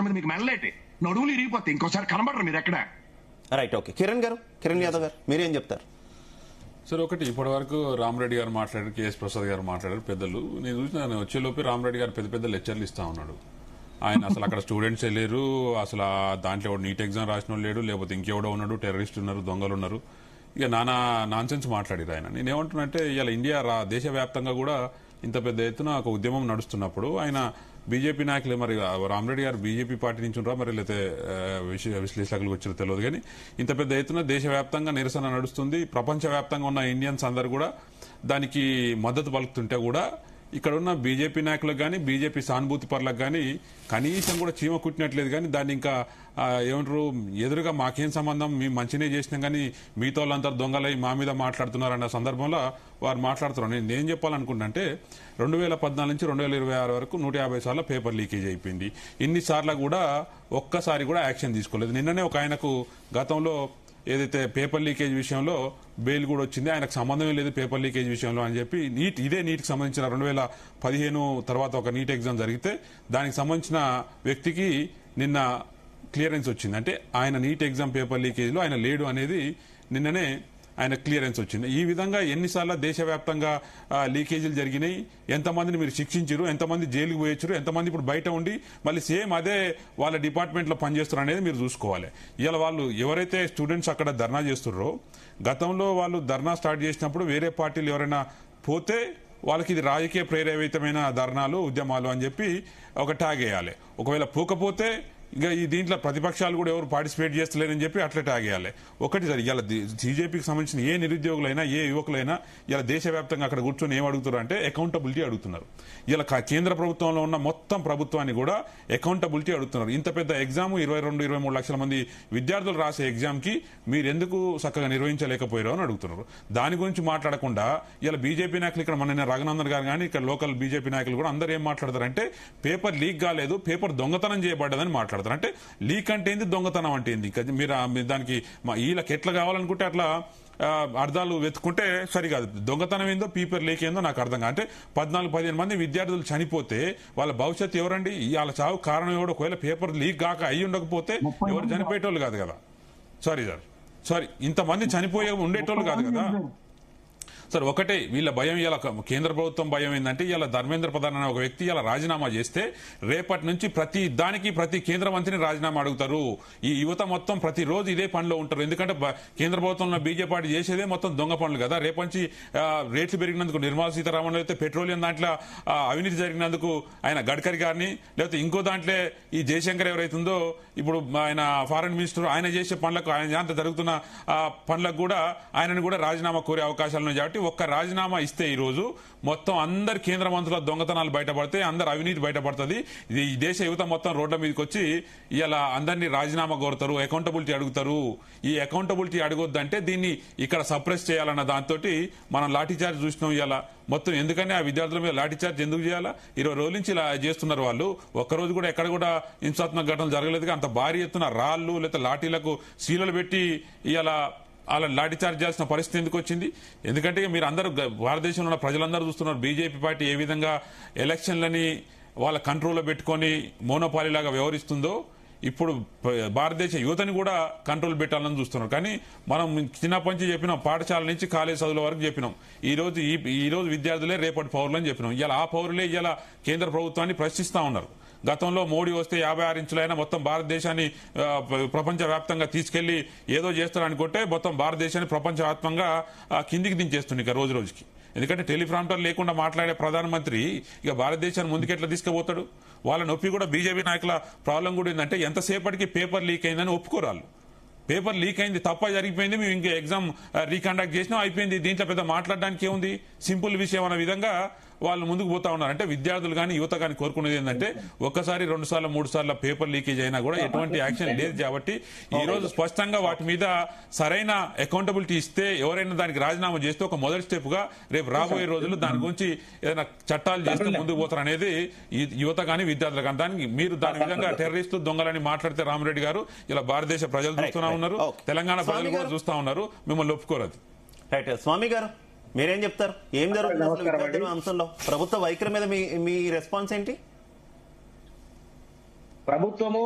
మీద మీకు మెల్లలేటి నడువులు ఇరిగిపోతాయి, ఇంకోసారి కనబడరు మీరు ఎక్కడ. Right, okay. కిరణ్ యాదవ్ గారు మీరేం చెప్తారు? సార్, ఒకటి ఇప్పటి వరకు రామరెడ్డి గారు మాట్లాడారు, కేఎస్ ప్రసాద్ గారు మాట్లాడారు, పెద్దలు. నేను చూసిన వచ్చేలోపే రామరెడ్డి గారు పెద్ద పెద్ద లెక్చర్లు ఇస్తా ఉన్నాడు. ఆయన అసలు అక్కడ స్టూడెంట్స్ లేరు, అసలు దాంట్లో నీట్ ఎగ్జామ్ రాసిన వాళ్ళు లేడు, లేకపోతే ఇంకెవడో ఉన్నాడు, టెర్రరిస్ట్ ఉన్నారు, దొంగలు ఉన్నారు, ఇక నాన్ సెన్స్ మాట్లాడారు ఆయన. నేనేమంటున్నంటే ఇలా ఇండియా దేశవ్యాప్తంగా కూడా ఇంత పెద్ద ఎత్తున ఒక ఉద్యమం నడుస్తున్నప్పుడు ఆయన బీజేపీ నాయకులు, మరి రామరెడ్డి గారు బీజేపీ పార్టీ నుంచి ఉన్నారా మరి లేకపోతే విశ్లేషకులకు వచ్చారో తెలియదు, కానీ ఇంత పెద్ద ఎత్తున దేశవ్యాప్తంగా నిరసన నడుస్తుంది. ప్రపంచవ్యాప్తంగా ఉన్న ఇండియన్స్ అందరు కూడా దానికి మద్దతు పలుకుతుంటే కూడా ఇక్కడ ఉన్న బీజేపీ నాయకులకు కానీ బీజేపీ సానుభూతి పరులకు కానీ కనీసం కూడా చీమ కుట్టినట్లేదు. కానీ దాన్ని ఇంకా ఏమంటారు, ఎదురుగా మాకేం సంబంధం, మేము మంచినే చేసినాం కానీ మీతో వాళ్ళంతా దొంగలై మా మీద మాట్లాడుతున్నారు అన్న సందర్భంలో వారు మాట్లాడుతున్నారు. నేను ఏం చెప్పాలనుకుంటే 2014 నుంచి 2026 వరకు 150 సార్లు పేపర్ లీకేజ్ అయిపోయింది. ఇన్నిసార్లు కూడా ఒక్కసారి కూడా యాక్షన్ తీసుకోలేదు. నిన్ననే ఒక ఆయనకు గతంలో ఏదైతే పేపర్ లీకేజ్ విషయంలో బెయిల్ కూడా వచ్చింది, ఆయనకు సంబంధమే లేదు పేపర్ లీకేజ్ విషయంలో అని చెప్పి ఇదే నీట్కి సంబంధించిన 2015 తర్వాత ఒక నీట్ ఎగ్జామ్ జరిగితే దానికి సంబంధించిన వ్యక్తికి నిన్న క్లియరెన్స్ వచ్చింది. అంటే ఆయన నీట్ ఎగ్జామ్ పేపర్ లీకేజ్లో ఆయన లేడు అనేది నిన్ననే ఆయన క్లియరెన్స్ వచ్చింది. ఈ విధంగా ఎన్నిసార్లు దేశవ్యాప్తంగా లీకేజీలు జరిగినాయి, ఎంతమందిని మీరు శిక్షించారు, ఎంతమంది జైలుకు పోయొచ్చారు, ఎంతమంది ఇప్పుడు బయట ఉండి మళ్ళీ సేమ్ అదే వాళ్ళ డిపార్ట్మెంట్లో పనిచేస్తారు అనేది మీరు చూసుకోవాలి. ఇలా వాళ్ళు ఎవరైతే స్టూడెంట్స్ అక్కడ ధర్నా చేస్తున్నారో, గతంలో వాళ్ళు ధర్నా స్టార్ట్ చేసినప్పుడు వేరే పార్టీలు ఎవరైనా పోతే వాళ్ళకి ఇది రాజకీయ ప్రేరేపితమైన ధర్నాలు, ఉద్యమాలు అని చెప్పి ఒక ట్యాగ్ వేయాలి. ఒకవేళ పోకపోతే ఇంకా ఈ దీంట్లో ప్రతిపక్షాలు కూడా ఎవరు పార్టిసిపేట్ చేస్తలేరని చెప్పి అట్లా ట్యాగ్ చేయాలి. ఒకటి సార్, ఇలా బీజేపీకి సంబంధించిన ఏ నిరుద్యోగులైనా ఏ యువకులైనా ఇలా దేశవ్యాప్తంగా అక్కడ కూర్చొని ఏం అడుగుతున్నారు అంటే అకౌంటబిలిటీ అడుగుతున్నారు. ఇలా కేంద్ర ప్రభుత్వంలో ఉన్న మొత్తం ప్రభుత్వాన్ని కూడా అకౌంటబిలిటీ అడుగుతున్నారు. ఇంత పెద్ద ఎగ్జామ్ 22-23 లక్షల మంది విద్యార్థులు రాసే ఎగ్జామ్ కి మీరు ఎందుకు చక్కగా నిర్వహించలేకపోయారో అని అడుగుతున్నారు. దాని గురించి మాట్లాడకుండా ఇలా బీజేపీ నాయకులు ఇక్కడ మన రఘునందన్ గారు కానీ ఇక్కడ లోకల్ బీజేపీ నాయకులు కూడా అందరూ ఏం మాట్లాడతారంటే పేపర్ లీక్ కాలేదు, పేపర్ దొంగతనం చేయబడ్డదని మాట్లాడతారు. అంటే లీక్ అంటే ఏంది, దొంగతనం అంటే ఏంది, మీరు దానికి వీళ్ళకి ఎట్లా కావాలనుకుంటే అట్లా అర్థాలు వెతుకుంటే సరికాదు. దొంగతనం ఏందో పేపర్ లీక్ ఏందో నాకు అర్థం కాదు. అంటే 14-15 మంది విద్యార్థులు చనిపోతే వాళ్ళ భవిష్యత్తు ఎవరండి, వాళ్ళ చావు కారణం ఎవడు? ఒకవేళ పేపర్ లీక్ కాక అయ్యి ఉండకపోతే ఎవరు చనిపోయేటోళ్ళు కాదు కదా. సారీ ఇంతమంది చనిపోయే ఉండేటోళ్ళు కాదు కదా సార్. ఒకటే వీళ్ళ భయం, ఇలా కేంద్ర ప్రభుత్వం భయం ఏంటంటే ఇలా ధర్మేంద్ర ప్రధాన్ అనే ఒక వ్యక్తి ఇలా రాజీనామా చేస్తే రేపటి నుంచి ప్రతి కేంద్ర మంత్రిని రాజీనామా అడుగుతారు. ఈ యువత మొత్తం ప్రతిరోజు ఇదే పనిలో ఉంటారు. ఎందుకంటే కేంద్ర ప్రభుత్వంలో బీజేపీ పార్టీ చేసేదే మొత్తం దొంగ పనులు కదా. రేపటి నుంచి రేట్లు పెరిగినందుకు నిర్మలా సీతారామన్ అయితే పెట్రోలియం దాంట్లో అవినీతి జరిగినందుకు ఆయన గడ్కరీ గారిని, లేకపోతే ఇంకో దాంట్లో ఈ జయశంకర్ ఎవరైతుందో ఇప్పుడు ఆయన ఫారెన్ మినిస్టర్, ఆయన చేసే పనులకు, ఆయన జాంత జరుగుతున్న పనులకు కూడా ఆయనను కూడా రాజీనామా కోరే అవకాశాలు ఉన్నాయి. కాబట్టి ఒక్క రాజీనామా ఇస్తే ఈ రోజు మొత్తం అందరు కేంద్ర మంత్రుల దొంగతనాలు బయటపడతాయి, అందరు అవినీతి బయటపడుతుంది. ఈ దేశ యువత మొత్తం రోడ్ల మీదకి వచ్చి ఇలా అందరినీ రాజీనామా కోరుతారు, అకౌంటబిలిటీ అడుగుతారు. ఈ అకౌంటబిలిటీ అడగొద్దంటే దీన్ని ఇక్కడ సప్రెస్ చేయాలన్న దాంతో మనం లాఠీచార్జ్ చూసినాం ఇలా మొత్తం. ఎందుకని ఆ విద్యార్థుల మీద లాఠీచార్జ్ ఎందుకు చేయాలా? 20 రోజుల నుంచి ఇలా చేస్తున్నారు వాళ్ళు. ఒక్కరోజు కూడా ఎక్కడ కూడా హింసాత్మక ఘటనలు జరగలేదు. అంత భారీ ఎత్తున రాళ్లు లేదా లాఠీలకు శీలలు పెట్టి ఇలా అలా లాఠీ చార్జ్ చేయాల్సిన పరిస్థితి ఎందుకు వచ్చింది? ఎందుకంటే మీరు అందరూ భారతదేశంలో ఉన్న ప్రజలందరూ చూస్తున్నారు బీజేపీ పార్టీ ఏ విధంగా ఎలక్షన్లని వాళ్ళ కంట్రోల్లో పెట్టుకొని మోనోపాలీ లాగా వ్యవహరిస్తుందో. ఇప్పుడు భారతదేశ యువతని కూడా కంట్రోల్ పెట్టాలని చూస్తున్నారు. కానీ మనం చిన్నప్పటి నుంచి చెప్పినాం, పాఠశాల నుంచి కాలేజ్ చదువుల వరకు చెప్పినాం. ఈ రోజు విద్యార్థులే రేపటి పౌరులని చెప్పినాం. ఇలా ఆ పౌరులే ఇలా కేంద్ర ప్రభుత్వాన్ని ప్రశ్నిస్తా ఉన్నారు. గతంలో మోడీ వస్తే 56 ఇంచులైనా మొత్తం భారతదేశాన్ని ప్రపంచవ్యాప్తంగా తీసుకెళ్లి ఏదో చేస్తారనుకుంటే మొత్తం భారతదేశాన్ని ప్రపంచవ్యాప్తంగా కిందికి దించేస్తుంది ఇక రోజు రోజుకి. ఎందుకంటే టెలిప్రాంప్టర్ లేకుండా మాట్లాడే ప్రధానమంత్రి ఇక భారతదేశాన్ని ముందుకెట్లా తీసుకుపోతాడు? వాళ్ళ నొప్పి కూడా బీజేపీ నాయకుల ప్రాబ్లం కూడా ఏంటంటే ఎంతసేపటికి పేపర్ లీక్ అయిందని ఒప్పుకోరాలు. పేపర్ లీక్ అయింది, తప్ప జరిగిపోయింది, మేము ఇంకా ఎగ్జామ్ రీకండక్ట్ చేసినా అయిపోయింది, దీంట్లో పెద్ద మాట్లాడడానికి ఏముంది, సింపుల్ విషయం అన్న విధంగా వాళ్ళు ముందుకు పోతా ఉన్నారు. అంటే విద్యార్థులు కానీ యువత కానీ కోరుకునేది ఏంటంటే ఒక్కసారి 2 సార్లు 3 సార్లు పేపర్ లీకేజ్ అయినా కూడా ఎటువంటి యాక్షన్ లేదు. కాబట్టి ఈ రోజు స్పష్టంగా వాటి మీద సరైన అకౌంటబిలిటీ ఇస్తే ఎవరైనా దానికి రాజీనామా చేస్తే ఒక మొదటి స్టెప్ గా రేపు రాబోయే రోజులు దాని గురించి ఏదైనా చట్టాలు చేస్తే ముందుకు పోతారు అనేది యువత కానీ విద్యార్థులు కానీ. దానికి మీరు దాని విధంగా టెర్రరిస్టు దొంగలని మాట్లాడితే రామరెడ్డి గారు ఇలా భారతదేశ ప్రజలు చూస్తూనే ఉన్నారు, తెలంగాణ ప్రజలు కూడా చూస్తా ఉన్నారు, మిమ్మల్ని ఒప్పుకోరదు. రైట్, స్వామి గారు మీరేం చెప్తారు? ఏం జరుగుతుంది విద్యార్థుల అంశంలో? ప్రభుత్వ వైఖరి మీద మీ రెస్పాన్స్ ఏంటి? ప్రభుత్వము